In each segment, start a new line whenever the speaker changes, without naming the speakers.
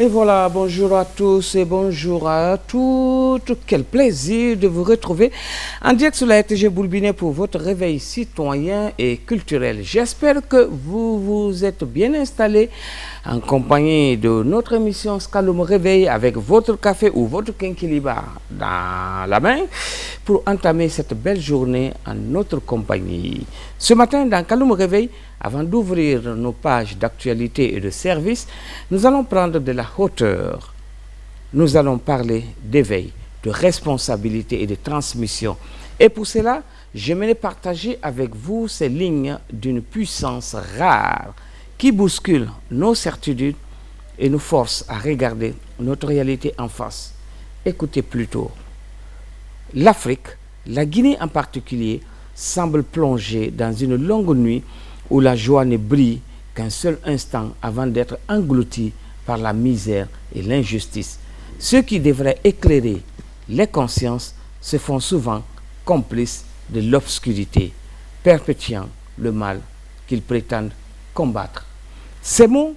Et voilà, bonjour à tous et bonjour à toutes. Quel plaisir de vous retrouver en direct sur la RTG Boulbinet pour votre réveil citoyen et culturel. J'espère que vous vous êtes bien installés en compagnie de notre émission Scaloum Réveil avec votre café ou votre kinkiliba dans la main pour entamer cette belle journée en notre compagnie. Ce matin, dans Scaloum Réveil, avant d'ouvrir nos pages d'actualité et de service, nous allons prendre de la hauteur. Nous allons parler d'éveil, de responsabilité et de transmission. Et pour cela, j'aimerais partager avec vous ces lignes d'une puissance rare qui bouscule nos certitudes et nous force à regarder notre réalité en face. Écoutez plutôt. L'Afrique, la Guinée en particulier, semble plonger dans une longue nuit où la joie ne brille qu'un seul instant avant d'être engloutie par la misère et l'injustice. Ceux qui devraient éclairer les consciences se font souvent complices de l'obscurité, perpétuant le mal qu'ils prétendent combattre. Ces mots,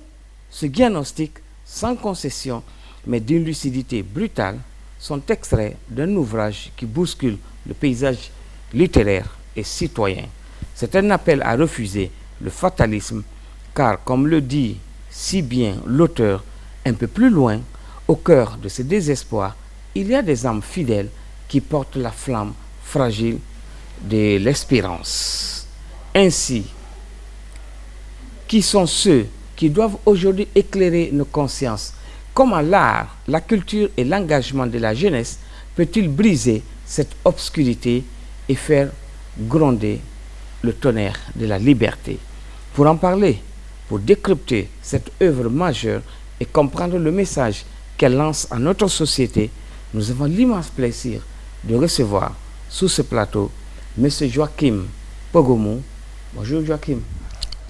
ce diagnostic sans concession, mais d'une lucidité brutale, sont extraits d'un ouvrage qui bouscule le paysage littéraire et citoyen. C'est un appel à refuser le fatalisme, car comme le dit si bien l'auteur, un peu plus loin, au cœur de ce désespoir, il y a des âmes fidèles qui portent la flamme fragile de l'espérance. Ainsi, qui sont ceux qui doivent aujourd'hui éclairer nos consciences? Comment l'art, la culture et l'engagement de la jeunesse peut-il briser cette obscurité et faire gronder le tonnerre de la liberté? Pour en parler, pour décrypter cette œuvre majeure et comprendre le message qu'elle lance à notre société, nous avons l'immense plaisir de recevoir sous ce plateau M. Joachim Pogomou. Bonjour Joachim.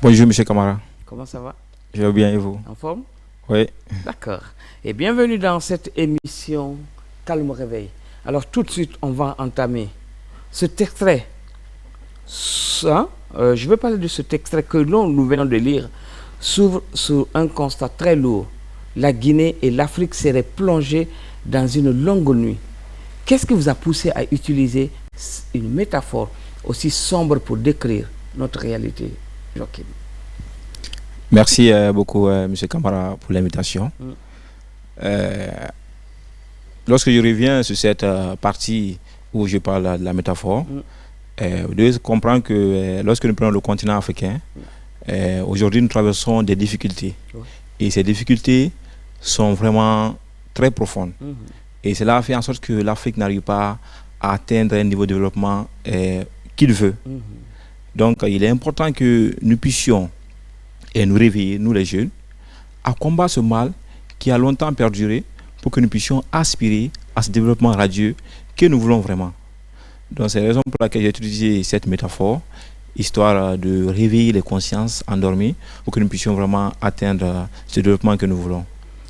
Bonjour M. Camara.
Comment ça va?
Je vais bien et vous?
En forme?
Oui.
D'accord. Et bienvenue dans cette émission Calme Réveil. Alors tout de suite, on va entamer cet extrait. Je vais parler de cet extrait que nous venons de lire, s'ouvre sur un constat très lourd. La Guinée et l'Afrique seraient plongées dans une longue nuit. Qu'est-ce qui vous a poussé à utiliser une métaphore aussi sombre pour décrire notre réalité, Joachim?
Merci beaucoup, M. Camara, pour l'invitation. Lorsque je reviens sur cette partie où je parle de la métaphore, vous devez comprendre que lorsque nous prenons le continent africain, aujourd'hui nous traversons des difficultés. Et ces difficultés sont vraiment très profondes. Et cela fait en sorte que l'Afrique n'arrive pas à atteindre un niveau de développement qu'il veut. Donc il est important que nous puissions nous réveiller, nous les jeunes, à combattre ce mal qui a longtemps perduré pour que nous puissions aspirer à ce développement radieux que nous voulons vraiment. Donc c'est la raison pour laquelle j'ai utilisé cette métaphore, histoire de réveiller les consciences endormies pour que nous puissions vraiment atteindre ce développement que nous voulons.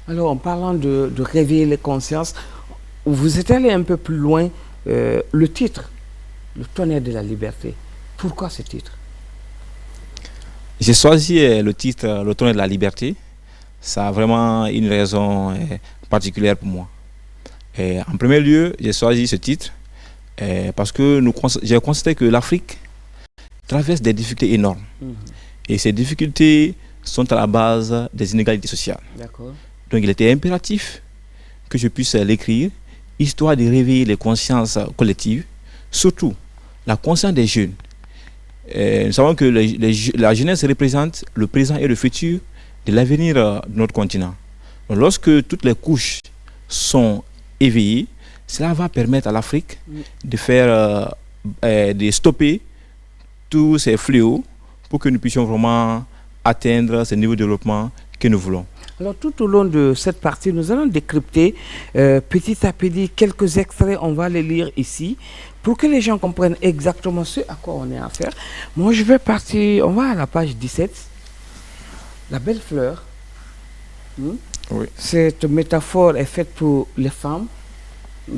Alors en parlant de réveiller les consciences, vous êtes allé un peu plus loin, le titre, le tonnerre de la liberté. Pourquoi ce titre?
J'ai choisi le titre Le tonnerre de la liberté. Ça a vraiment une raison particulière pour moi. En premier lieu, j'ai choisi ce titre parce que j'ai constaté que l'Afrique traverse des difficultés énormes. Et ces difficultés sont à la base des inégalités sociales. Donc il était impératif que je puisse l'écrire, histoire de réveiller les consciences collectives, surtout la conscience des jeunes. Nous savons que la jeunesse représente le présent et le futur de l'avenir de notre continent. Donc, lorsque toutes les couches sont éveillées, cela va permettre à l'Afrique de stopper tous ces fléaux pour que nous puissions vraiment atteindre ce niveau de développement que nous voulons.
Alors tout au long de cette partie, nous allons décrypter petit à petit quelques extraits, on va les lire ici, pour que les gens comprennent exactement ce à quoi on est à faire. Moi je vais partir, on va à la page 17, la belle fleur.
Oui.
Cette métaphore est faite pour les femmes,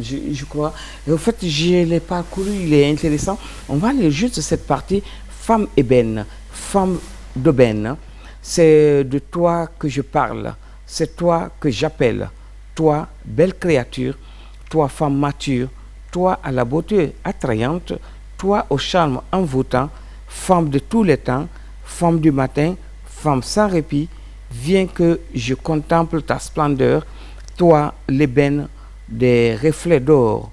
je crois. Et au fait, je l'ai parcouru, il est intéressant. On va lire juste cette partie, femme ébène, femme d'aubaine. C'est de toi que je parle, c'est toi que j'appelle, toi, belle créature, toi, femme mature, toi, à la beauté attrayante, toi, au charme envoûtant, femme de tous les temps, femme du matin, femme sans répit, viens que je contemple ta splendeur, toi, l'ébène des reflets d'or,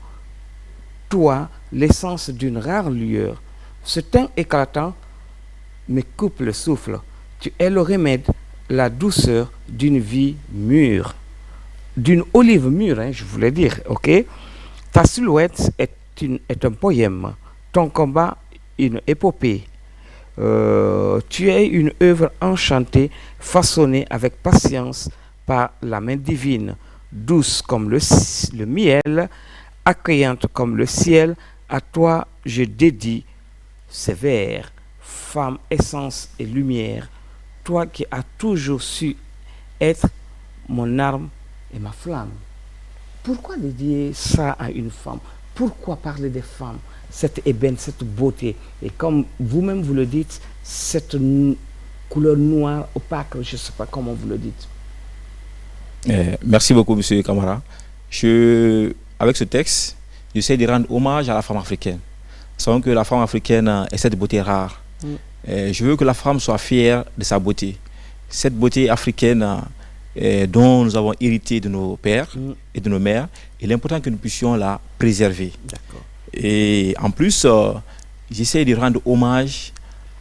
toi, l'essence d'une rare lueur. Ce teint éclatant me coupe le souffle. Tu es le remède, la douceur d'une vie mûre. D'une olive mûre, hein, je voulais dire, ok? Ta silhouette est un poème. Ton combat, une épopée. Tu es une œuvre enchantée, façonnée avec patience par la main divine, douce comme le miel, accueillante comme le ciel. À toi, je dédie ces vers, femme, essence et lumière, toi qui as toujours su être mon arme et ma flamme. Pourquoi dédier ça à une femme? Pourquoi parler des femmes? Cette ébène, cette beauté. Et comme vous-même vous le dites, cette couleur noire, opaque, je ne sais pas comment vous le dites.
Merci beaucoup, monsieur Camara. Avec ce texte, j'essaie de rendre hommage à la femme africaine. Savons que la femme africaine est cette beauté rare. Je veux que la femme soit fière de sa beauté. Cette beauté africaine dont nous avons hérité de nos pères et de nos mères, il est important que nous puissions la préserver. Et en plus, j'essaie de rendre hommage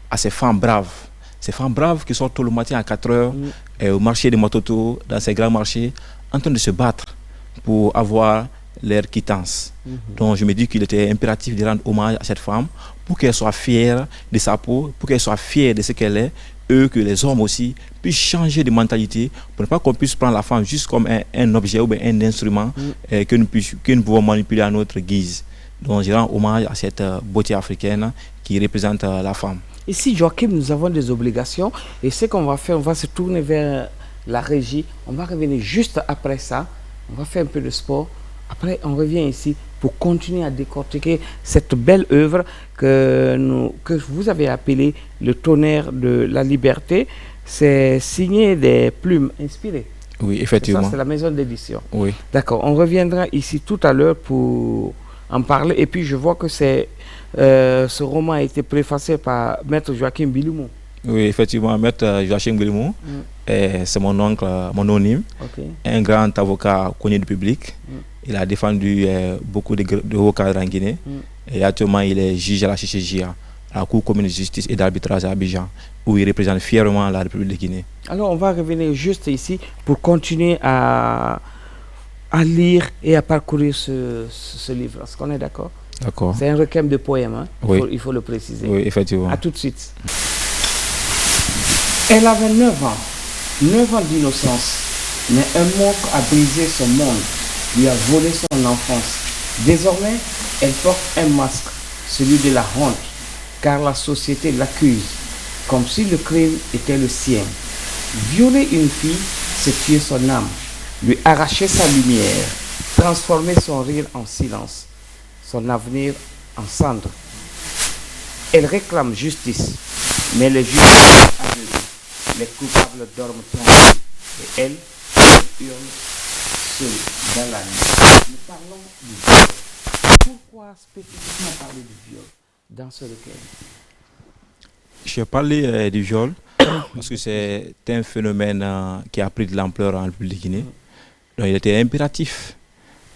à ces femmes braves qui sortent tout le matin à 4 heures au marché de Matoto, dans ces grands marchés, en train de se battre pour avoir leur quittance. Donc je me dis qu'il était impératif de rendre hommage à cette femme pour qu'elle soit fière de sa peau, pour qu'elle soit fière de ce qu'elle est, que les hommes aussi puissent changer de mentalité, pour ne pas qu'on puisse prendre la femme juste comme un objet ou un instrument que nous pouvons manipuler à notre guise. Donc je rends hommage à cette beauté africaine qui représente la femme.
Ici, Joachim, nous avons des obligations et ce qu'on va faire, on va se tourner vers la régie, on va revenir juste après ça, on va faire un peu de sport. Après, on revient ici pour continuer à décortiquer cette belle œuvre que vous avez appelée Le tonnerre de la liberté. C'est signé des plumes inspirées.
Oui, effectivement.
Ça, c'est la maison d'édition.
Oui.
D'accord. On reviendra ici tout à l'heure pour en parler. Et puis, je vois que ce roman a été préfacé par Maître Joachim Biloumou.
Oui, effectivement, Maître Joachim Biloumou, c'est mon oncle mononyme, un grand avocat connu du public. Il a défendu beaucoup de hauts cadres en Guinée. Et actuellement, il est juge à la CCJA, à la Cour commune de justice et d'arbitrage à Abidjan, où il représente fièrement la République de Guinée. Alors,
on va revenir juste ici pour continuer à lire et à parcourir ce livre. Est-ce qu'on est d'accord?
D'accord.
C'est un recueil de poèmes, hein?
Oui.
Il faut le préciser.
Oui, effectivement.
À tout de suite. Elle avait 9 ans, 9 ans d'innocence, mais un manque a brisé son monde, lui a volé son enfance. Désormais, elle porte un masque, celui de la honte, car la société l'accuse, comme si le crime était le sien. Violer une fille, c'est tuer son âme, lui arracher sa lumière, transformer son rire en silence, son avenir en cendre. Elle réclame justice, mais les juges sont aveugles. Les coupables dorment tranquilles et elle hurle seule dans la nuit. Nous parlons du viol. Pourquoi spécifiquement parler du viol dans ce recueil?
Je parlais du viol parce que c'est un phénomène qui a pris de l'ampleur en République de Guinée. Donc il était impératif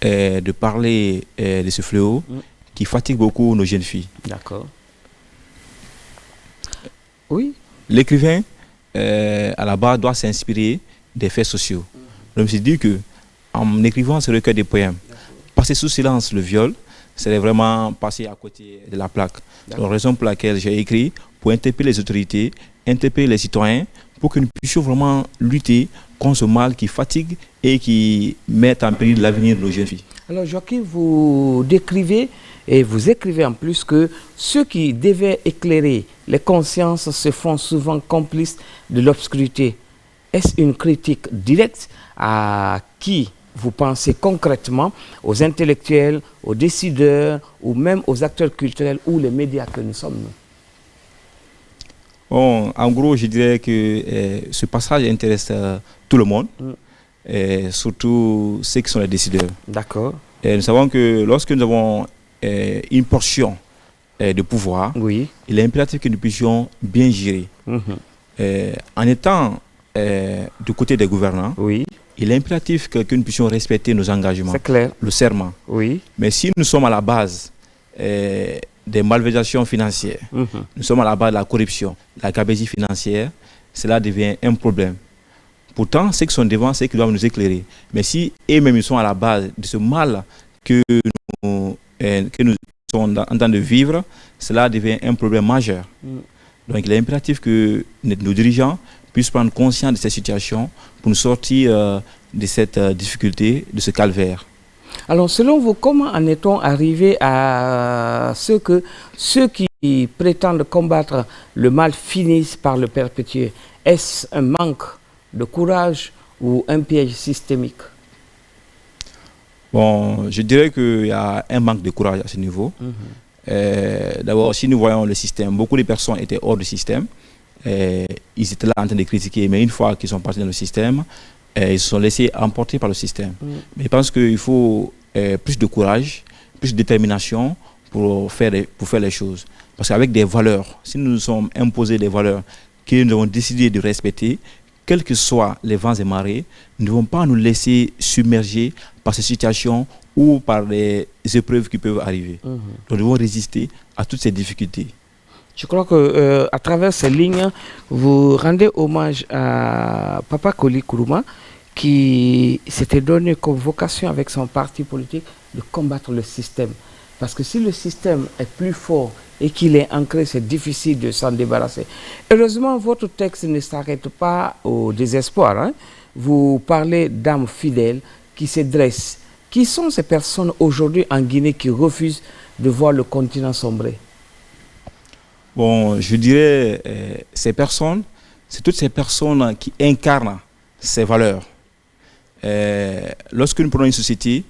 de parler de ce fléau qui fatigue beaucoup nos jeunes filles.
D'accord. Oui.
L'écrivain, à la base, doit s'inspirer des faits sociaux. Donc, je me suis dit que, en écrivant ce recueil de poèmes, passer sous silence le viol, c'est vraiment passer à côté de la plaque. Donc, raison pour laquelle j'ai écrit, pour interpeller les autorités, interpeller les citoyens, pour que nous puissions vraiment lutter contre ce mal qui fatigue et qui met en péril l'avenir de nos jeunes filles.
Alors, Joachim, vous décrivez et vous écrivez en plus que ceux qui devaient éclairer les consciences se font souvent complices de l'obscurité. Est-ce une critique directe à qui vous pensez concrètement, aux intellectuels, aux décideurs ou même aux acteurs culturels ou les médias que nous sommes, nous?
Bon, en gros, je dirais que ce passage intéresse tout le monde. et surtout ceux qui sont les décideurs.
D'accord.
Et nous savons que lorsque nous avons une portion de pouvoir,
Oui.
il est impératif que nous puissions bien gérer. En étant du côté des gouvernants,
Oui.
il est impératif que nous puissions respecter nos engagements,
C'est clair.
le serment.
Oui.
Mais si nous sommes à la base des malversations financières, nous sommes à la base de la corruption, de la gabegie financière, cela devient un problème. Pourtant, ceux qui sont devant, c'est ceux qui doivent nous éclairer. Mais si eux-mêmes ils sont à la base de ce mal que nous sommes en train de vivre, cela devient un problème majeur. Donc il est impératif que nos dirigeants puissent prendre conscience de cette situation pour nous sortir de cette difficulté, de ce calvaire.
Alors, selon vous, comment en est-on arrivé à ce que ceux qui prétendent combattre le mal finissent par le perpétuer? Est-ce un manque de courage ou un piège systémique?
Bon, je dirais qu'il y a un manque de courage à ce niveau. D'abord, si nous voyons le système, beaucoup de personnes étaient hors du système. Ils étaient là en train de critiquer, mais une fois qu'ils sont partis dans le système, ils se sont laissés emporter par le système. Mais je pense qu'il faut plus de courage, plus de détermination pour faire les choses. Parce qu'avec des valeurs, si nous nous sommes imposés des valeurs que nous avons décidé de respecter, quels que soient les vents et marées, nous ne devons pas nous laisser submerger par ces situations ou par les épreuves qui peuvent arriver. Nous devons résister à toutes ces difficultés.
Je crois que à travers ces lignes, vous rendez hommage à Papa Koli Nkrumah, qui s'était donné comme vocation avec son parti politique de combattre le système. Parce que si le système est plus fort et qu'il est ancré, c'est difficile de s'en débarrasser. Heureusement, votre texte ne s'arrête pas au désespoir, hein. Vous parlez d'âmes fidèles qui se dressent. Qui sont ces personnes aujourd'hui en Guinée qui refusent de voir le continent sombrer?
Bon, je dirais, ces personnes, c'est toutes ces personnes qui incarnent ces valeurs. Lorsque nous prenons une société,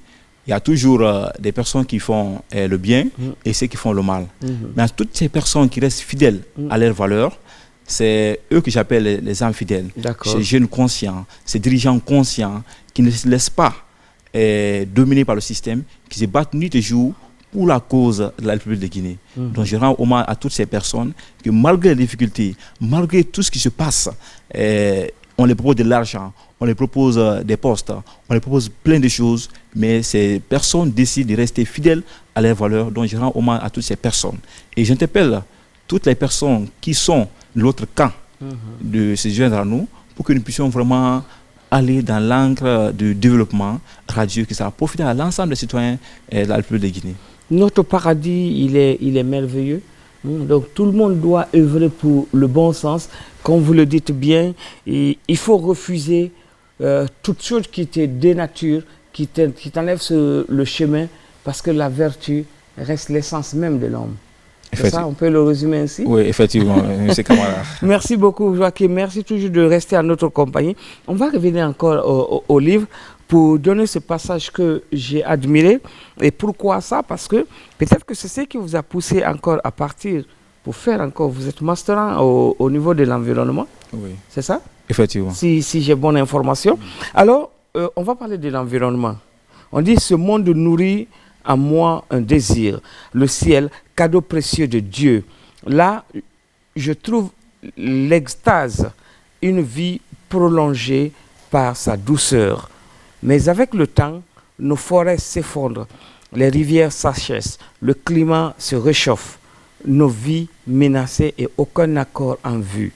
il y a toujours des personnes qui font le bien et ceux qui font le mal. Mais toutes ces personnes qui restent fidèles à leurs valeurs, c'est eux que j'appelle les âmes fidèles. Ces jeunes conscients, ces dirigeants conscients qui ne se laissent pas dominés par le système, qui se battent nuit et jour pour la cause de la République de Guinée. Donc je rends hommage à toutes ces personnes que malgré les difficultés, malgré tout ce qui se passe, on les propose de l'argent, on les propose des postes, on les propose plein de choses, mais ces personnes décident de rester fidèles à leurs valeurs. Donc je rends hommage à toutes ces personnes. Et j'interpelle toutes les personnes qui sont de l'autre camp de ces jeunes à nous pour que nous puissions vraiment aller dans l'encre du développement radieux qui sera profiter à l'ensemble des citoyens de la République de Guinée.
Notre paradis, il est merveilleux. Donc tout le monde doit œuvrer pour le bon sens. Comme vous le dites bien, il faut refuser toute chose qui te dénature, qui t'enlève le chemin, parce que la vertu reste l'essence même de l'homme. C'est ça, on peut le résumer ainsi?
Oui, effectivement, M. Kamara.
Merci beaucoup, Joachim. Merci toujours de rester à notre compagnie. On va revenir encore au livre pour donner ce passage que j'ai admiré. Et pourquoi ça? Parce que peut-être que c'est ce qui vous a poussé encore à partir pour faire encore. Vous êtes masterant au niveau de l'environnement. Oui. C'est ça?
Effectivement.
Si j'ai bonne information. Alors, on va parler de l'environnement. On dit ce monde nourrit en moi un désir. Le ciel, cadeau précieux de Dieu. Là, je trouve l'extase, une vie prolongée par sa douceur. Mais avec le temps, nos forêts s'effondrent, les rivières s'achèvent, le climat se réchauffe, nos vies menacées et aucun accord en vue.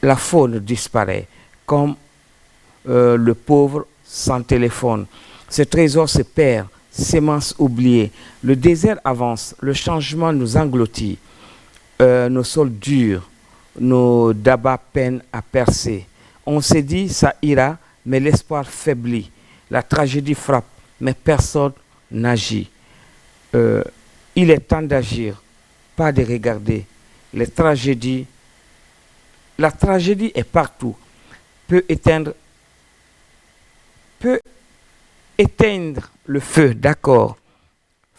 La faune disparaît, comme le pauvre sans téléphone. Ce trésor se perd, sémence oubliée. Le désert avance, le changement nous engloutit. Nos sols durs, nos dabas peinent à percer. On s'est dit, ça ira, mais l'espoir faiblit. La tragédie frappe, mais personne n'agit. Il est temps d'agir, pas de regarder. La tragédie est partout. Peut éteindre le feu, d'accord.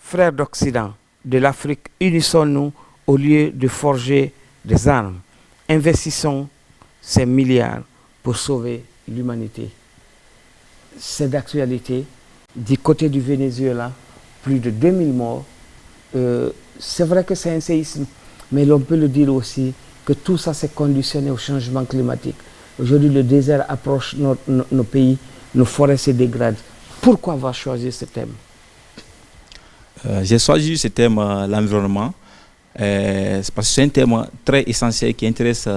Frères d'Occident, de l'Afrique, unissons-nous au lieu de forger des armes. Investissons ces milliards pour sauver l'humanité. c'est d'actualité. Du côté du Venezuela, plus de 2000 morts. C'est vrai que c'est un séisme, mais l'on peut le dire aussi que tout ça s'est conditionné au changement climatique. Aujourd'hui, le désert approche nos pays, nos forêts se dégradent. Pourquoi avoir choisi ce thème?
J'ai choisi ce thème, l'environnement, c'est parce que c'est un thème très essentiel qui intéresse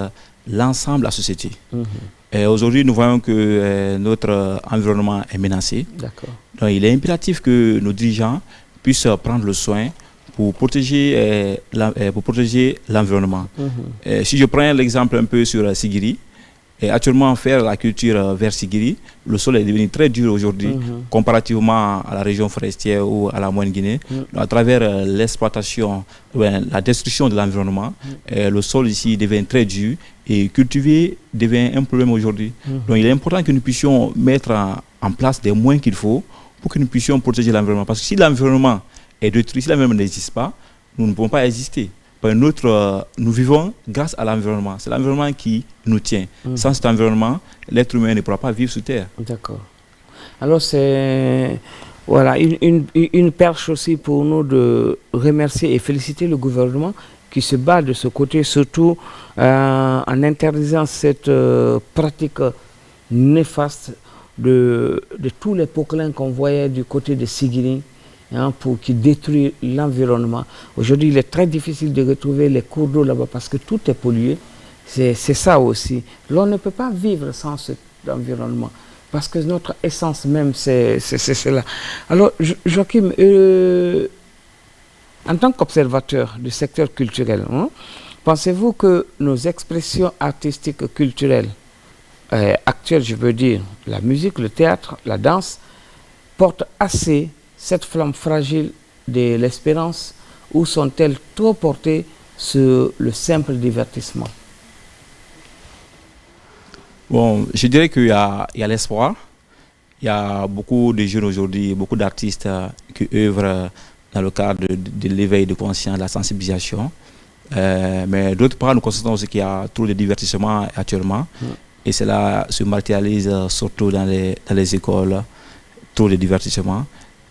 l'ensemble de la société. Aujourd'hui, nous voyons que notre environnement est menacé. Donc, il est impératif que nos dirigeants puissent prendre le soin pour protéger l'environnement. Si je prends l'exemple un peu sur Sigiri, et actuellement faire la culture vers Sigiri, le sol est devenu très dur aujourd'hui comparativement à la région forestière ou à la Moyenne-Guinée. À travers l'exploitation, la destruction de l'environnement, le sol ici devient très dur et cultiver devient un problème aujourd'hui. Donc il est important que nous puissions mettre en place des moyens qu'il faut pour que nous puissions protéger l'environnement. Parce que si l'environnement est détruit, si l'environnement n'existe pas, nous ne pouvons pas exister. Nous vivons grâce à l'environnement. C'est l'environnement qui nous tient. Sans cet environnement, l'être humain ne pourra pas vivre sur Terre.
D'accord. Alors c'est voilà, une perche aussi pour nous de remercier et féliciter le gouvernement qui se bat de ce côté, surtout en interdisant cette pratique néfaste de tous les poquelins qu'on voyait du côté de Sigiri. Pour qui détruit l'environnement. Aujourd'hui, il est très difficile de retrouver les cours d'eau là-bas parce que tout est pollué. C'est ça aussi. L'on ne peut pas vivre sans cet environnement parce que notre essence même, c'est cela. Alors, Joachim, en tant qu'observateur du secteur culturel, pensez-vous que nos expressions artistiques culturelles actuelles, je veux dire, la musique, le théâtre, la danse, portent assez cette flamme fragile de l'espérance ou sont-elles trop portées sur le simple divertissement?
Bon, je dirais qu'il y a l'espoir. Il y a beaucoup de jeunes aujourd'hui, beaucoup d'artistes qui œuvrent dans le cadre de l'éveil de conscience, de la sensibilisation. Mais d'autre part, nous constatons aussi qu'il y a trop de divertissement actuellement. Et cela se matérialise surtout dans les écoles, trop de divertissement.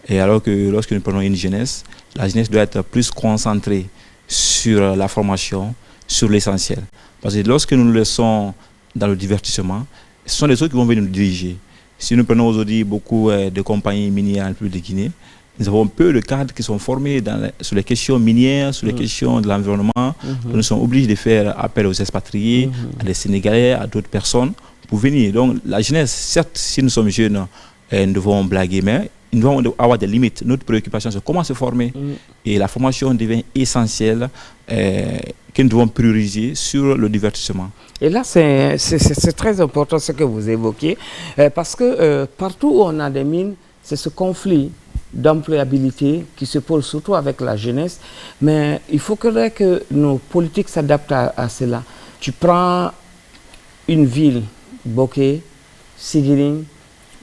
Et alors que lorsque nous prenons une jeunesse, la jeunesse doit être plus concentrée sur la formation, sur l'essentiel. Parce que lorsque nous nous laissons dans le divertissement, ce sont les autres qui vont venir nous diriger. Si nous prenons aujourd'hui beaucoup de compagnies minières en République de Guinée, nous avons peu de cadres qui sont formés sur les questions minières, sur les questions de l'environnement. Nous sommes obligés de faire appel aux expatriés, à des Sénégalais, à d'autres personnes pour venir. Donc la jeunesse, certes, si nous sommes jeunes, nous devons blaguer, mais nous devons avoir des limites. Notre préoccupation, c'est comment se former. Et la formation devient essentielle, que nous devons prioriser sur le divertissement.
Et là, c'est très important ce que vous évoquez, parce que partout où on a des mines, c'est ce conflit d'employabilité qui se pose surtout avec la jeunesse. Mais il faudrait que nos politiques s'adaptent à cela. Tu prends une ville, Boké, Sigiring,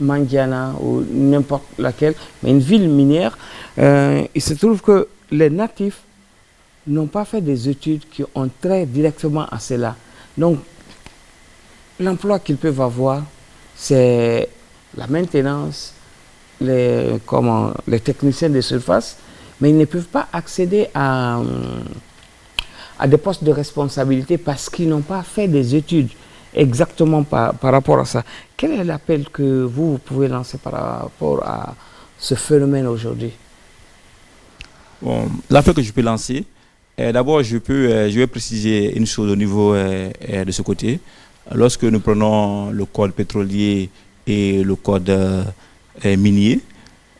Mangiana ou n'importe laquelle, mais une ville minière, il se trouve que les natifs n'ont pas fait des études qui ont trait directement à cela. Donc, l'emploi qu'ils peuvent avoir, c'est la maintenance, les techniciens de surface, mais ils ne peuvent pas accéder à des postes de responsabilité parce qu'ils n'ont pas fait des études exactement par rapport à ça. Quel est l'appel que vous pouvez lancer par rapport à ce phénomène aujourd'hui?
Bon, l'appel que je peux lancer, d'abord je vais préciser une chose au niveau de ce côté. Lorsque nous prenons le code pétrolier et le code minier,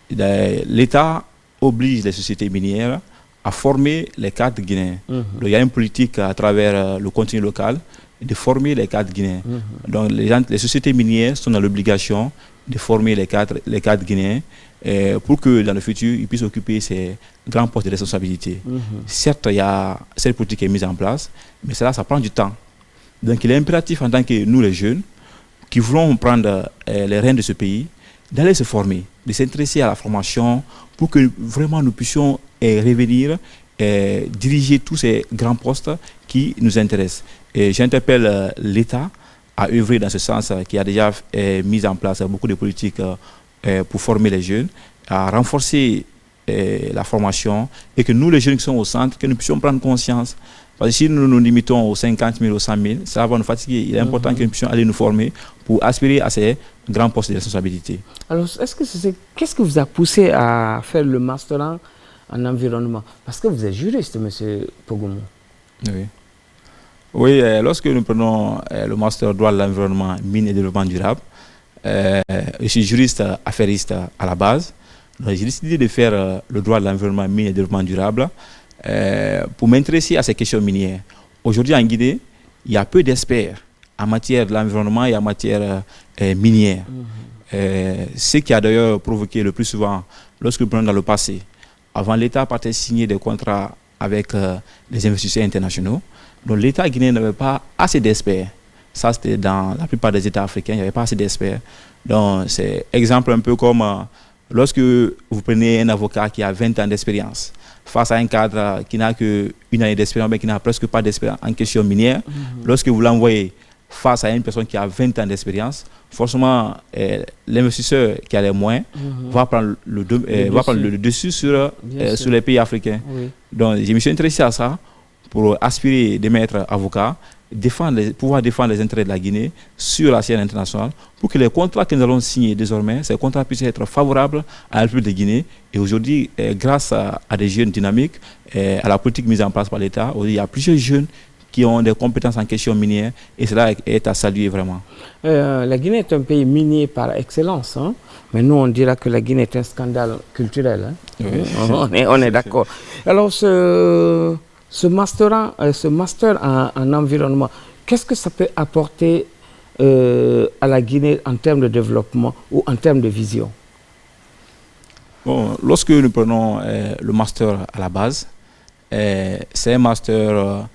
l'État oblige les sociétés minières à former les cadres guinéens. Donc, il y a une politique à travers le contenu local de former les cadres guinéens. Donc les sociétés minières sont dans l'obligation de former les cadres guinéens pour que dans le futur, ils puissent occuper ces grands postes de responsabilité. Certes, il y a cette politique qui est mise en place, mais cela, ça prend du temps. Donc il est impératif en tant que nous les jeunes, qui voulons prendre les rênes de ce pays, d'aller se former, de s'intéresser à la formation pour que vraiment nous puissions revenir diriger tous ces grands postes qui nous intéressent. Et j'interpelle l'État à œuvrer dans ce sens, qui a déjà mis en place beaucoup de politiques pour former les jeunes, à renforcer la formation et que nous, les jeunes qui sont au centre, que nous puissions prendre conscience. Parce que si nous nous limitons aux 50 000, aux 100 000, ça va nous fatiguer. Il est important que nous puissions aller nous former pour aspirer à ces grands postes de responsabilité.
Alors, qu'est-ce qui vous a poussé à faire le master en environnement? Parce que vous êtes juriste, M. Pogoumou.
Oui. Oui, lorsque nous prenons le master droit de l'environnement, mine et développement durable, je suis juriste affairiste à la base. J'ai décidé de faire le droit de l'environnement, mine et développement durable pour m'intéresser à ces questions minières. Aujourd'hui en Guinée, il y a peu d'experts en matière de l'environnement et en matière minière. Ce qui a d'ailleurs provoqué le plus souvent, lorsque nous prenons dans le passé, avant l'État partait signer des contrats avec les investisseurs internationaux, donc l'État guinéen n'avait pas assez d'experts. Ça, c'était dans la plupart des États africains, il n'y avait pas assez d'experts. Donc, c'est exemple un peu comme lorsque vous prenez un avocat qui a 20 ans d'expérience face à un cadre qui n'a qu'une année d'expérience, mais qui n'a presque pas d'expérience en question minière, lorsque vous l'envoyez face à une personne qui a 20 ans d'expérience, forcément, l'investisseur qui a les moyens va prendre le dessus sur les pays africains. Oui. Donc, je me suis intéressé à ça pour aspirer de m'être avocat, pouvoir défendre les intérêts de la Guinée sur la scène internationale, pour que les contrats que nous allons signer désormais, ces contrats puissent être favorables à la République de Guinée. Et aujourd'hui, grâce à des jeunes dynamiques, à la politique mise en place par l'État, il y a plusieurs jeunes qui ont des compétences en question minière, et cela est à saluer vraiment. La
Guinée est un pays minier par excellence, hein? Mais nous on dira que la Guinée est un scandale culturel. Hein? Oui. On est d'accord. Alors ce master en environnement, qu'est-ce que ça peut apporter à la Guinée en termes de développement ou en termes de vision?
Bon, lorsque nous prenons le master à la base, c'est un master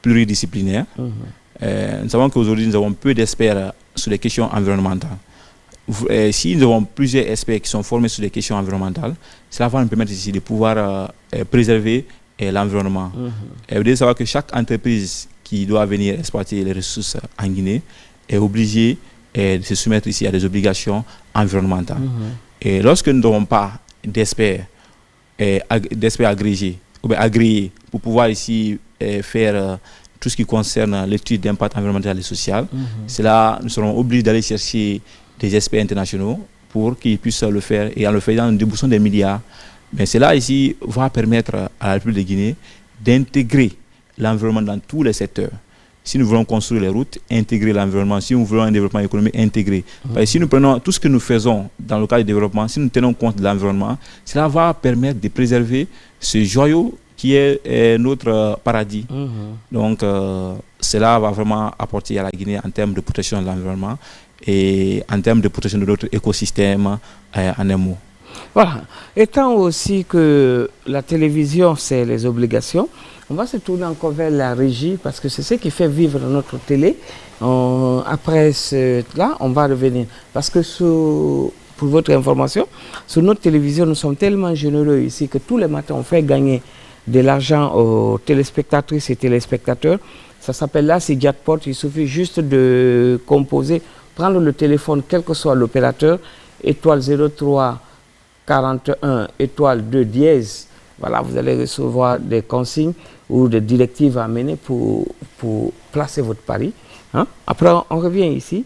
pluridisciplinaire. Nous savons qu'aujourd'hui, nous avons peu d'experts sur les questions environnementales. Si nous avons plusieurs experts qui sont formés sur les questions environnementales, cela va nous permettre ici de pouvoir préserver l'environnement. Vous devez savoir que chaque entreprise qui doit venir exploiter les ressources en Guinée est obligée de se soumettre ici à des obligations environnementales. Et lorsque nous n'avons pas d'experts agrégés ou agréés pour pouvoir ici faire tout ce qui concerne l'étude d'impact environnemental et social, c'est là nous serons obligés d'aller chercher des experts internationaux pour qu'ils puissent le faire, et en le faisant, nous déboursons des milliards. Mais cela ici va permettre à la République de Guinée d'intégrer l'environnement dans tous les secteurs. Si nous voulons construire les routes, intégrer l'environnement. Si nous voulons un développement économique, intégrer. Parce que si nous prenons tout ce que nous faisons dans le cadre du développement, si nous tenons compte de l'environnement, cela va permettre de préserver ce joyau qui est notre paradis. Donc, cela va vraiment apporter à la Guinée en termes de protection de l'environnement et en termes de protection de notre écosystème en un mot.
Voilà. Étant aussi que la télévision, c'est les obligations, on va se tourner encore vers la régie parce que c'est ce qui fait vivre notre télé. Après cela, on va revenir. Parce que pour votre information, sur notre télévision, nous sommes tellement généreux ici que tous les matins, on fait gagner de l'argent aux téléspectatrices et téléspectateurs. Ça s'appelle là, c'est Jackpot. Il suffit juste de composer, prendre le téléphone, quel que soit l'opérateur, étoile 03 41 étoile 2 dièse. Voilà, vous allez recevoir des consignes ou des directives à mener pour placer votre pari. Hein? Après, on revient ici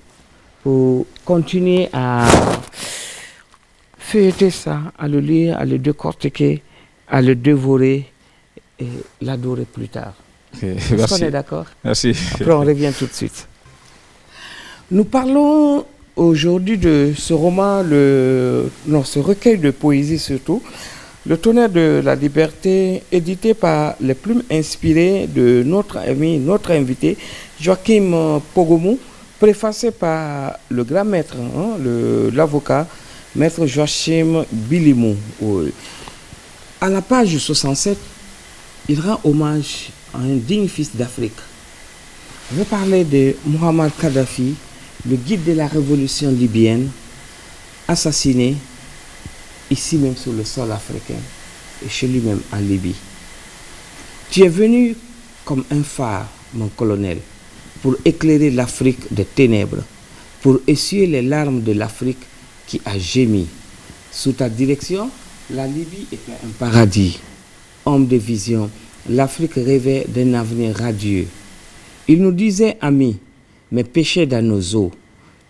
pour continuer à feuilleter ça, à le lire, à le décortiquer, à le dévorer et l'adorer plus tard. Est-ce qu'on est d'accord?
Merci.
Après, on revient tout de suite. Nous parlons aujourd'hui de ce roman, ce recueil de poésie surtout, Le Tonnerre de la Liberté, édité par les plumes inspirées de notre ami, notre invité, Joachim Pogoumou, préfacé par le grand maître, l'avocat, maître Joachim Bilimou. À la page 67, il rend hommage à un digne fils d'Afrique. Je vais parler de Muammar Kadhafi, le guide de la révolution libyenne, assassiné ici même sur le sol africain et chez lui-même en Libye. Tu es venu comme un phare, mon colonel, pour éclairer l'Afrique des ténèbres, pour essuyer les larmes de l'Afrique qui a gémi Sous ta direction, la Libye était un paradis. Homme de vision, l'Afrique rêvait d'un avenir radieux. Il nous disait, amis, mais péché dans nos eaux,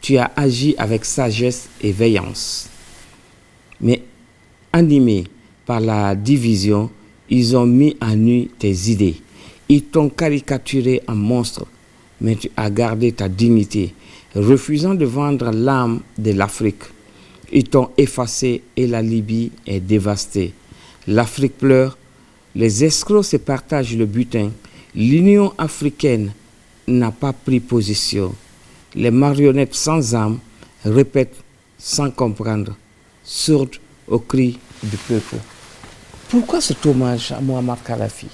tu as agi avec sagesse et veillance. Mais animés par la division, ils ont mis à nu tes idées. Ils t'ont caricaturé en monstre, mais tu as gardé ta dignité, refusant de vendre l'âme de l'Afrique. Ils t'ont effacé et la Libye est dévastée. L'Afrique pleure, les escrocs se partagent le butin. L'Union africaine n'a pas pris position. Les marionnettes sans âme répètent sans comprendre, sourdes aux cris du peuple. Pourquoi cet hommage à Muammar Kadhafi?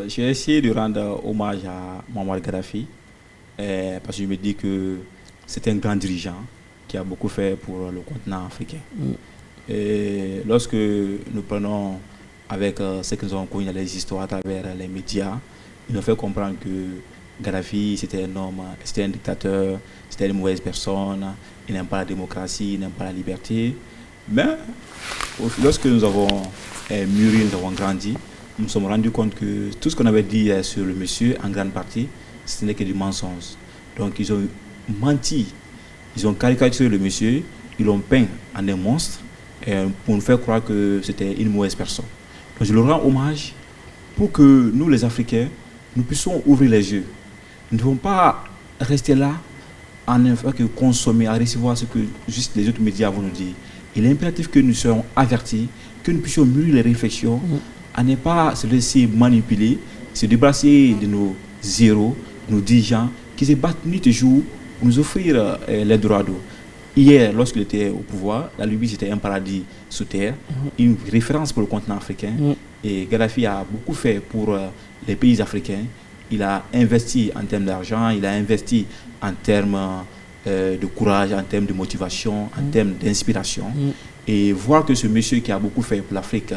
J'ai essayé de rendre hommage à Muammar Kadhafi parce que je me dis que c'est un grand dirigeant qui a beaucoup fait pour le continent africain. Et lorsque nous prenons avec ce que nous avons connu dans les histoires à travers les médias, il nous fait comprendre que Kadhafi c'était un homme, c'était un dictateur, c'était une mauvaise personne, il n'aime pas la démocratie, il n'aime pas la liberté. Mais lorsque nous avons mûri, nous avons grandi, nous nous sommes rendus compte que tout ce qu'on avait dit sur le monsieur, en grande partie, ce n'est que du mensonge. Donc ils ont menti, ils ont caricaturé le monsieur, ils l'ont peint en un monstre pour nous faire croire que c'était une mauvaise personne. Donc je leur rends hommage pour que nous les Africains, nous puissions ouvrir les yeux. Nous ne devons pas rester là en train de consommer, à recevoir ce que juste les autres médias vont nous dire. Il est impératif que nous soyons avertis, que nous puissions mûrir les réflexions, à ne pas se laisser manipuler, se débarrasser de nos zéros, nos dirigeants, qui se battent nuit et jour pour nous offrir les droits d'eau. Hier, lorsqu'il était au pouvoir, la Libye c'était un paradis sous terre, une référence pour le continent africain. Et Kadhafi a beaucoup fait pour les pays africains. Il a investi en termes d'argent, il a investi en termes de courage, en termes de motivation, en termes d'inspiration. Et voir que ce monsieur qui a beaucoup fait pour l'Afrique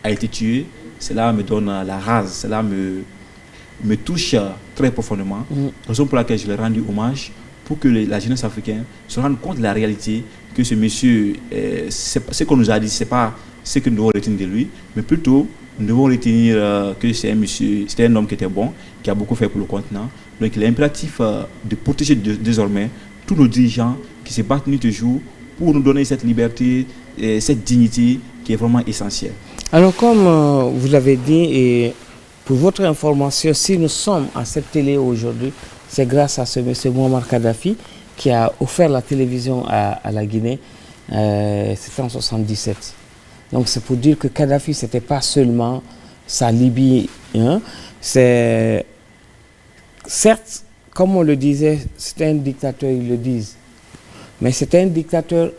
a été tué, cela me donne la rage, cela me touche très profondément. Raison pour laquelle je lui ai rendu hommage, pour que la jeunesse africaine se rende compte de la réalité, que ce monsieur, ce qu'on nous a dit, ce n'est pas ce que nous devons retenir de lui, mais plutôt nous devons retenir que c'est un monsieur, c'était un homme qui était bon, qui a beaucoup fait pour le continent. Donc il est impératif de protéger désormais tous nos dirigeants qui se battent nuit et jour pour nous donner cette liberté, cette dignité qui est vraiment essentielle.
Alors comme vous l'avez dit, et pour votre information, si nous sommes à cette télé aujourd'hui, c'est grâce à ce monsieur Muammar Kadhafi qui a offert la télévision à la Guinée, c'était en 1977. Donc c'est pour dire que Kadhafi, ce n'était pas seulement sa Libye. Hein. C'est, certes, comme on le disait, c'était un dictateur, ils le disent. Mais c'était un dictateur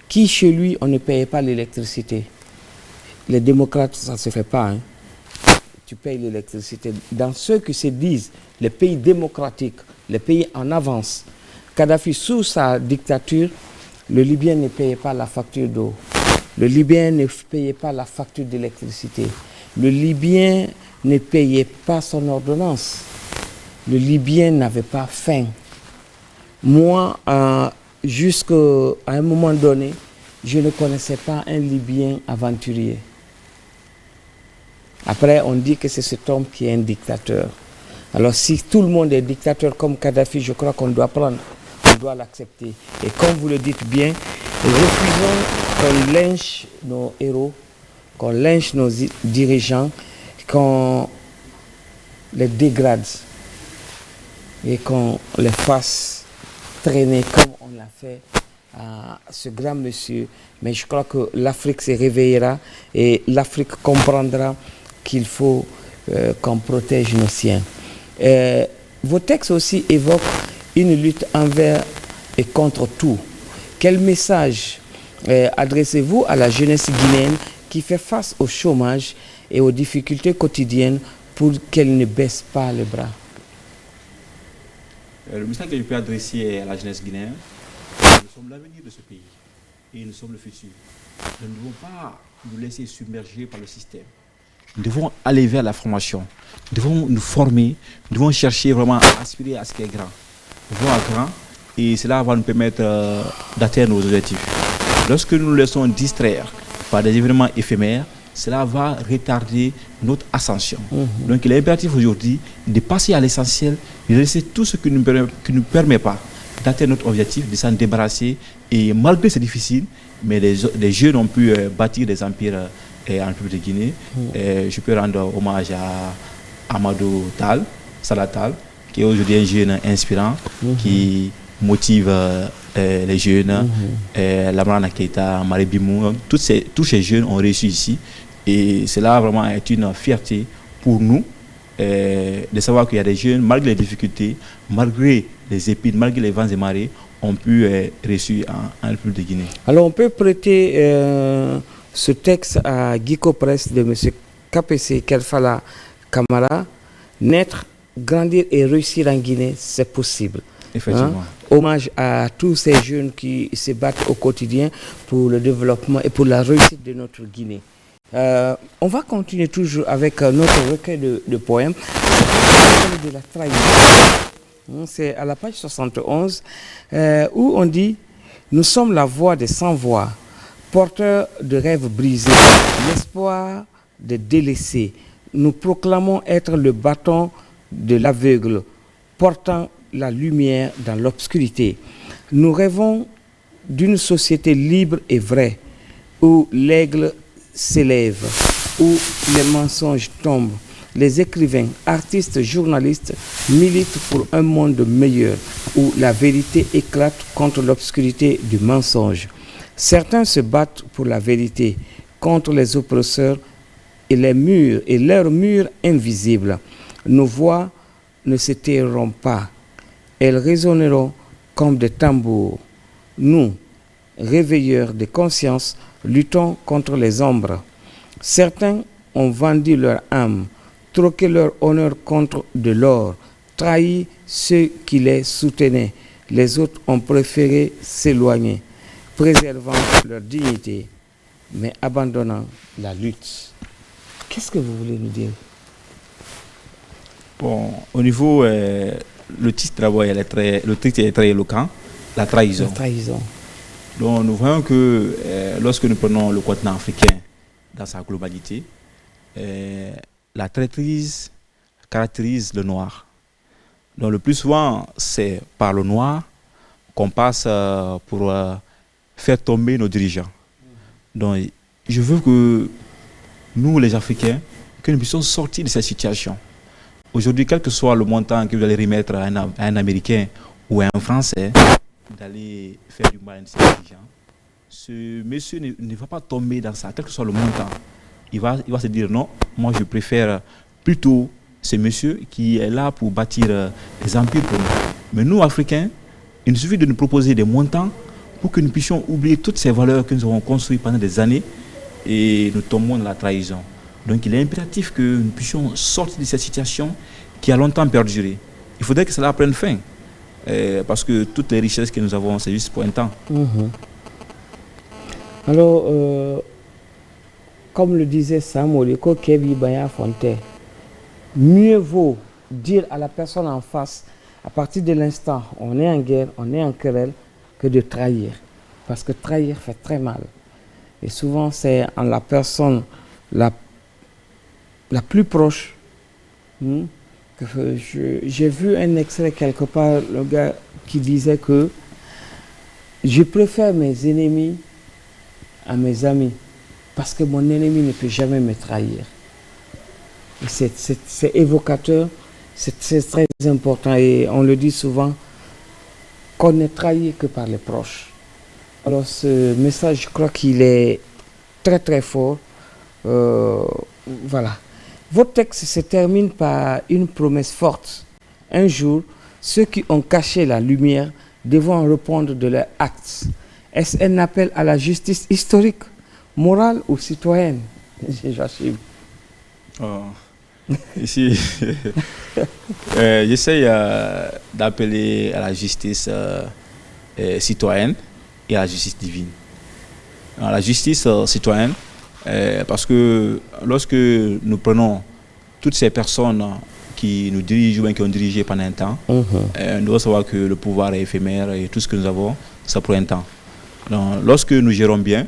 qui, chez lui, on ne payait pas l'électricité. Les démocrates, ça ne se fait pas. Hein. Tu payes l'électricité. Dans ceux qui se disent les pays démocratiques, les pays en avance, Kadhafi, sous sa dictature, le Libyen ne payait pas la facture d'eau. Le Libyen ne payait pas la facture d'électricité. Le Libyen ne payait pas son ordonnance. Le Libyen n'avait pas faim. Moi, jusqu'à un moment donné, je ne connaissais pas un Libyen aventurier. Après, on dit que c'est cet homme qui est un dictateur. Alors, si tout le monde est dictateur comme Kadhafi, je crois qu'on doit prendre, on doit l'accepter. Et comme vous le dites bien, refusons qu'on lynche nos héros, qu'on lynche nos dirigeants, qu'on les dégrade et qu'on les fasse traîner comme on l'a fait à ce grand monsieur. Mais je crois que l'Afrique se réveillera et l'Afrique comprendra qu'il faut qu'on protège nos siens. Vos textes aussi évoquent une lutte envers et contre tout. Quel message adressez-vous à la jeunesse guinéenne qui fait face au chômage et aux difficultés quotidiennes pour qu'elle ne baisse pas les bras?
Le message que je peux adresser à la jeunesse guinéenne, nous sommes l'avenir de ce pays et nous sommes le futur. Nous ne devons pas nous laisser submerger par le système. Nous devons aller vers la formation. Nous devons nous former. Nous devons chercher vraiment à aspirer à ce qui est grand. Voir grand et cela va nous permettre d'atteindre nos objectifs. Lorsque nous nous laissons distraire par des événements éphémères, cela va retarder notre ascension. Donc il est impératif aujourd'hui de passer à l'essentiel, de laisser tout ce qui ne nous permet pas d'atteindre notre objectif, de s'en débarrasser. Et malgré c'est difficile, mais les jeunes ont pu bâtir des empires en République de Guinée. Je peux rendre hommage à Amadou Tal, Salah Tal, qui est aujourd'hui un jeune inspirant, qui motive les jeunes, Lamarana Keita, Marie Bimou, tous ces jeunes ont réussi ici. Et cela vraiment est une fierté pour nous de savoir qu'il y a des jeunes, malgré les difficultés, malgré les épines, malgré les vents et marées, ont pu réussir en République de Guinée.
Alors on peut prêter ce texte à Guico Press de M. KPC Kelfala Kamara. Naître, grandir et réussir en Guinée, c'est possible.
Effectivement.
Hommage à tous ces jeunes qui se battent au quotidien pour le développement et pour la réussite de notre Guinée. On va continuer toujours avec notre recueil de poèmes de la trahison. C'est à la page 71 où on dit « Nous sommes la voix des sans-voix, porteurs de rêves brisés, l'espoir des délaissés. Nous proclamons être le bâton de l'aveugle, portant la lumière dans l'obscurité. Nous rêvons d'une société libre et vraie, où l'aigle s'élève, où les mensonges tombent. Les écrivains, artistes, journalistes militent pour un monde meilleur, où la vérité éclate contre l'obscurité du mensonge. Certains se battent pour la vérité, contre les oppresseurs et les murs, et leurs murs invisibles. Nos voix ne se tairont pas. Elles résonneront comme des tambours. Nous, réveilleurs de conscience, luttons contre les ombres. Certains ont vendu leur âme, troqué leur honneur contre de l'or, trahi ceux qui les soutenaient. Les autres ont préféré s'éloigner, préservant leur dignité, mais abandonnant la lutte. Qu'est-ce que vous voulez nous dire?
Bon, au niveau, le titre d'abord, le titre est très éloquent, la trahison.
La trahison.
Donc nous voyons que lorsque nous prenons le continent africain dans sa globalité, la traîtrise caractérise le noir. Donc le plus souvent, c'est par le noir qu'on passe pour faire tomber nos dirigeants. Donc je veux que nous, les Africains, que nous puissions sortir de cette situation. Aujourd'hui, quel que soit le montant que vous allez remettre à un Américain ou à un Français, d'aller faire du mal à ces dirigeants, ce monsieur ne va pas tomber dans ça, quel que soit le montant. Il va se dire non, moi je préfère plutôt ce monsieur qui est là pour bâtir des empires pour nous. Mais nous, Africains, il nous suffit de nous proposer des montants pour que nous puissions oublier toutes ces valeurs que nous avons construites pendant des années et nous tombons dans la trahison. Donc il est impératif que nous puissions sortir de cette situation qui a longtemps perduré. Il faudrait que cela prenne fin. Parce que toutes les richesses que nous avons, c'est juste pour un temps.
Alors, comme le disait Samuel Eko Kebi Baya Fonte, mieux vaut dire à la personne en face, à partir de l'instant, on est en guerre, on est en querelle, que de trahir. Parce que trahir fait très mal. Et souvent, c'est en la personne la plus proche. J'ai vu un extrait quelque part, le gars qui disait que je préfère mes ennemis à mes amis parce que mon ennemi ne peut jamais me trahir. C'est évocateur, c'est très important et on le dit souvent qu'on n'est trahi que par les proches. Alors ce message, je crois qu'il est très très fort. Voilà. Votre texte se termine par une promesse forte. Un jour, ceux qui ont caché la lumière devront répondre de leurs actes. Est-ce un appel à la justice historique, morale ou citoyenne? J'assume.
Ici, j'essaye d'appeler à la justice citoyenne et à la justice divine. Alors, la justice citoyenne, parce que lorsque nous prenons toutes ces personnes qui nous dirigent ou bien qui ont dirigé pendant un temps, nous devons savoir que le pouvoir est éphémère et tout ce que nous avons, ça prend un temps. Donc, lorsque nous gérons bien,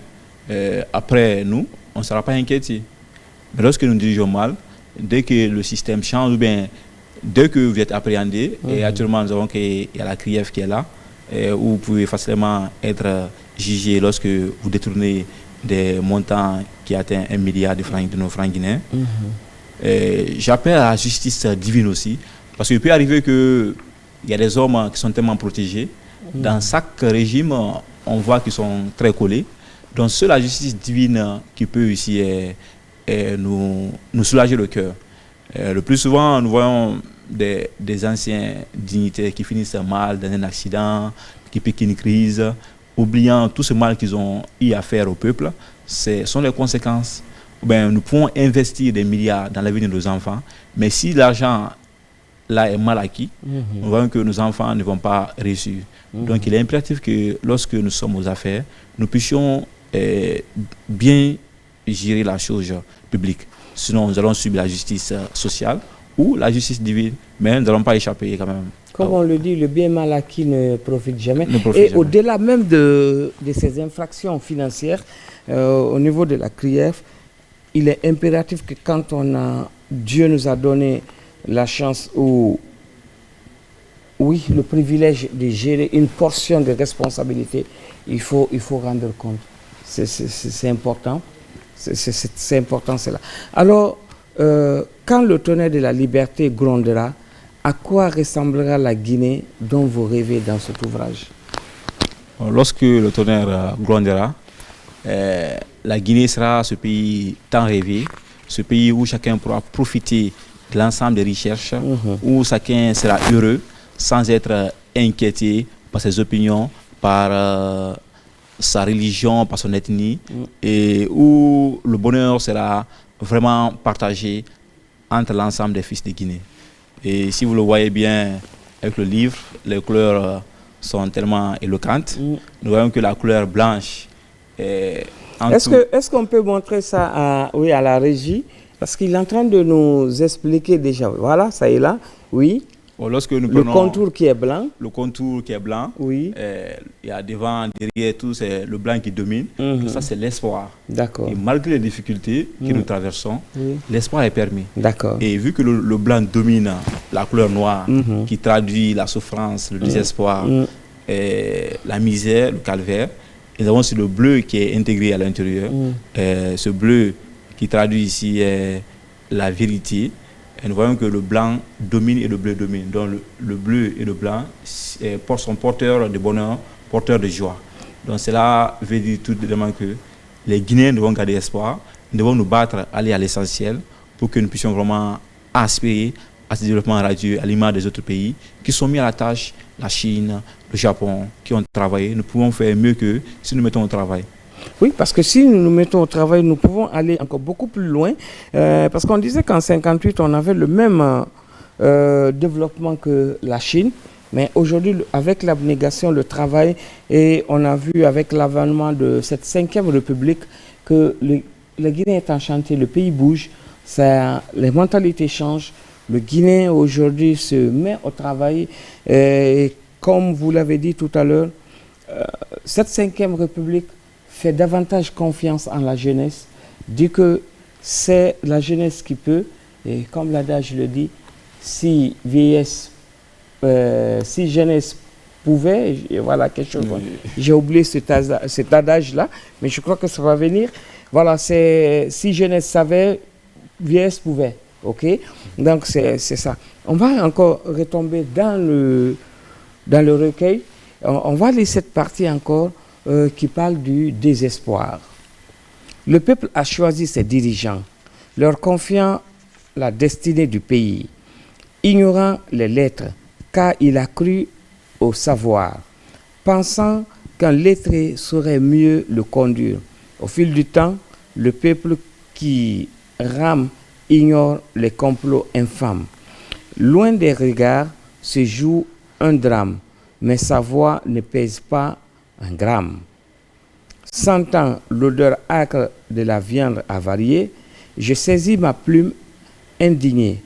après nous, on ne sera pas inquiété. Mais lorsque nous dirigeons mal, dès que le système change ou bien dès que vous êtes appréhendé, et actuellement nous avons qu'il y a la CRIEF qui est là, où vous pouvez facilement être jugé lorsque vous détournez des montants qui atteignent 1 milliard de nos francs guinéens. J'appelle à la justice divine aussi, parce qu'il peut arriver qu'il y a des hommes qui sont tellement protégés. Dans chaque régime, on voit qu'ils sont très collés. Donc c'est la justice divine qui peut ici nous soulager le cœur. Le plus souvent, nous voyons des anciens dignitaires qui finissent mal dans un accident, qui piquent une crise, oubliant tout ce mal qu'ils ont eu à faire au peuple. Ce sont les conséquences. Ben, nous pouvons investir des milliards dans l'avenir de nos enfants, mais si l'argent là est mal acquis, nous voyons que nos enfants ne vont pas réussir. Donc il est impératif que lorsque nous sommes aux affaires, nous puissions bien gérer la chose publique. Sinon, nous allons subir la justice sociale ou la justice divine, mais nous n'allons pas échapper quand même.
Comme on le dit, le bien mal acquis ne profite jamais.
Et
au-delà même de ces infractions financières, au niveau de la CRIEF, il est impératif que quand Dieu nous a donné la chance ou le privilège de gérer une portion de responsabilité, il faut rendre compte. C'est important. C'est important cela. Alors, quand le tonnerre de la liberté grondera, à quoi ressemblera la Guinée dont vous rêvez dans cet ouvrage?
Lorsque le tonnerre grondera, la Guinée sera ce pays tant rêvé, ce pays où chacun pourra profiter de l'ensemble des richesses, où chacun sera heureux sans être inquiété par ses opinions, par sa religion, par son ethnie, et où le bonheur sera vraiment partagé entre l'ensemble des fils de Guinée. Et si vous le voyez bien avec le livre, les couleurs sont tellement éloquentes. Nous voyons que la couleur blanche est...
Est-ce qu'on peut montrer ça à la régie? Parce qu'il est en train de nous expliquer déjà. Voilà, ça est là. Oui.
Lorsque nous
le contour qui est blanc.
Le contour qui est blanc.
Oui.
Il y a devant, derrière tout, c'est le blanc qui domine. Ça, c'est l'espoir.
D'accord.
Et malgré les difficultés que nous traversons, l'espoir est permis.
D'accord.
Et vu que le blanc domine la couleur noire, qui traduit la souffrance, le désespoir, la misère, le calvaire, nous avons aussi le bleu qui est intégré à l'intérieur. Ce bleu qui traduit ici la vérité. Et nous voyons que le blanc domine et le bleu domine. Donc le bleu et le blanc sont porteurs de bonheur, porteurs de joie. Donc cela veut dire tout de même que les Guinéens devons garder espoir, nous devons nous battre, aller à l'essentiel pour que nous puissions vraiment aspirer à ce développement radieux à l'image des autres pays qui sont mis à la tâche, la Chine, le Japon, qui ont travaillé. Nous pouvons faire mieux que si nous mettons au travail.
Oui, parce que si nous nous mettons au travail, nous pouvons aller encore beaucoup plus loin. Parce qu'on disait qu'en 1958, on avait le même développement que la Chine. Mais aujourd'hui, avec l'abnégation, le travail, et on a vu avec l'avènement de cette 5e République que le Guinée est enchanté, le pays bouge, les mentalités changent. Le Guinéen aujourd'hui se met au travail. Et comme vous l'avez dit tout à l'heure, cette 5e République fait davantage confiance en la jeunesse, dit que c'est la jeunesse qui peut, et comme l'adage le dit, si jeunesse pouvait, et voilà quelque chose. J'ai oublié cet adage-là, mais je crois que ça va venir. Voilà, c'est si jeunesse savait, vieillesse pouvait. Ok, donc c'est ça. On va encore retomber dans le recueil. On va lire cette partie encore qui parle du désespoir. Le peuple a choisi ses dirigeants, leur confiant la destinée du pays, ignorant les lettres, car il a cru au savoir, pensant qu'un lettré saurait mieux le conduire. Au fil du temps, le peuple qui rame ignore les complots infâmes. Loin des regards se joue un drame, mais sa voix ne pèse pas un gramme. Sentant l'odeur âcre de la viande avariée, je saisis ma plume indignée.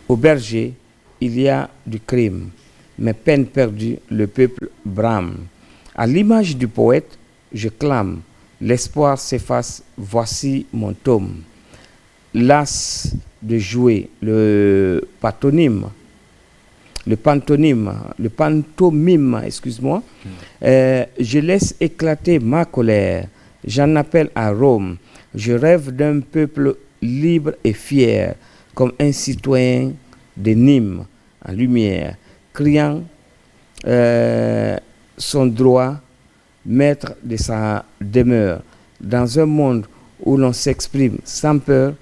Au berger, il y a du crime, mais peine perdue, le peuple brame. À l'image du poète, je clame, l'espoir s'efface, voici mon tome. Las de jouer le pantomime, excuse-moi, je laisse éclater ma colère, j'en appelle à Rome, je rêve d'un peuple libre et fier, comme un citoyen de Nîmes en lumière, criant son droit, maître de sa demeure, dans un monde où l'on s'exprime sans peur,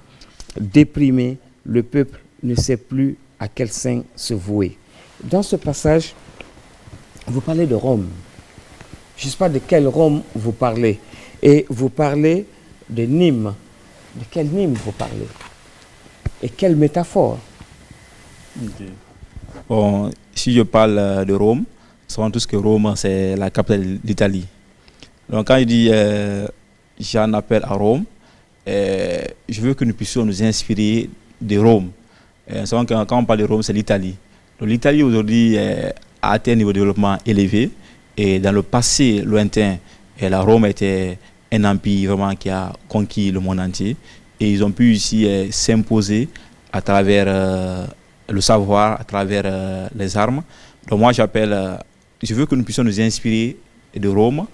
déprimé, le peuple ne sait plus à quel saint se vouer. Dans ce passage, vous parlez de Rome. Je ne sais pas de quel Rome vous parlez. Et vous parlez de Nîmes. De quel Nîmes vous parlez? Et quelle métaphore?
Okay. Bon, si je parle de Rome, savons tous que Rome, c'est la capitale d'Italie. Donc quand il dit j'en appelle à Rome, je veux que nous puissions nous inspirer de Rome. Nous savons que quand on parle de Rome, c'est l'Italie. Donc l'Italie aujourd'hui a atteint un niveau de développement élevé. Et dans le passé lointain, la Rome était un empire vraiment qui a conquis le monde entier. Et ils ont pu ici s'imposer à travers le savoir, à travers les armes. Donc moi je veux que nous puissions nous inspirer de Rome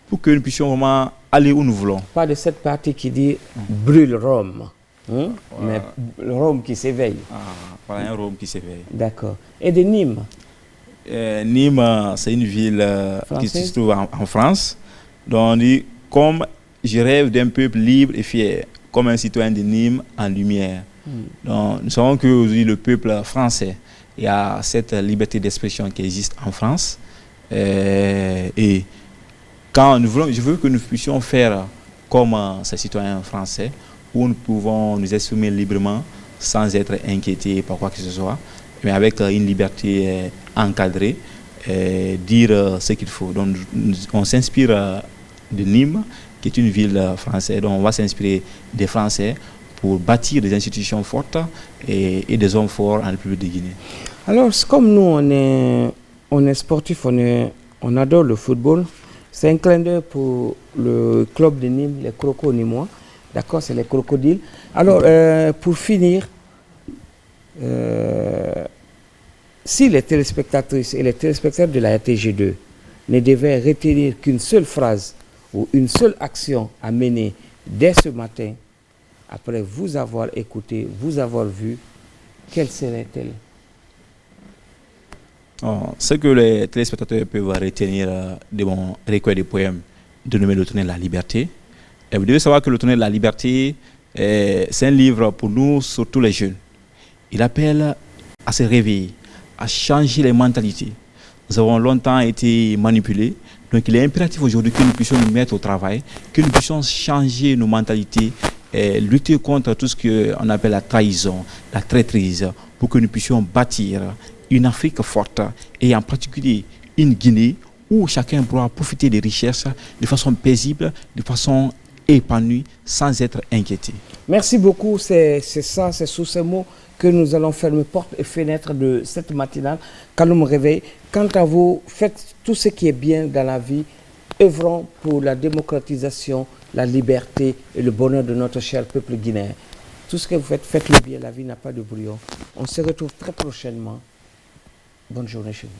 pour que nous puissions vraiment aller où nous voulons.
Pas de cette partie qui dit brûle Rome, hein? Mais Rome qui s'éveille.
Voilà, un Rome qui s'éveille.
D'accord. Et de Nîmes?
Nîmes, c'est une ville qui se trouve en France. Donc on dit, comme je rêve d'un peuple libre et fier, comme un citoyen de Nîmes en lumière. Donc nous savons qu'aujourd'hui le peuple français, il y a cette liberté d'expression qui existe en France. Et quand nous voulons, je veux que nous puissions faire comme ces citoyens français, où nous pouvons nous exprimer librement sans être inquiétés par quoi que ce soit, mais avec une liberté encadrée, dire ce qu'il faut. Donc on s'inspire de Nîmes, qui est une ville française, donc on va s'inspirer des Français pour bâtir des institutions fortes et des hommes forts en République de Guinée.
Alors, comme nous, on est sportif, on adore le football, c'est un clin d'œil pour le club de Nîmes, les Crocos nîmois. D'accord, c'est les crocodiles. Alors, pour finir, si les téléspectatrices et les téléspectateurs de la RTG2 ne devaient retenir qu'une seule phrase ou une seule action à mener dès ce matin, après vous avoir écouté, vous avoir vu, quelle serait-elle?
Ce que les téléspectateurs peuvent retenir de mon recueil de poèmes dénommé Le Tonnerre de la Liberté. Et vous devez savoir que Le Tonnerre de la Liberté, c'est un livre pour nous, surtout les jeunes. Il appelle à se réveiller, à changer les mentalités. Nous avons longtemps été manipulés. Donc il est impératif aujourd'hui que nous puissions nous mettre au travail, que nous puissions changer nos mentalités, lutter contre tout ce qu'on appelle la trahison, la traîtrise, pour que nous puissions bâtir une Afrique forte et en particulier une Guinée où chacun pourra profiter des richesses de façon paisible, de façon épanouie, sans être inquiété.
Merci beaucoup, c'est sous ces mots que nous allons fermer porte et fenêtre de cette matinale. Quand nous me réveille, quant à vous, faites tout ce qui est bien dans la vie, œuvrons pour la démocratisation, la liberté et le bonheur de notre cher peuple guinéen. Tout ce que vous faites, faites-le bien, la vie n'a pas de brouillon. On se retrouve très prochainement. Bonne journée chez vous.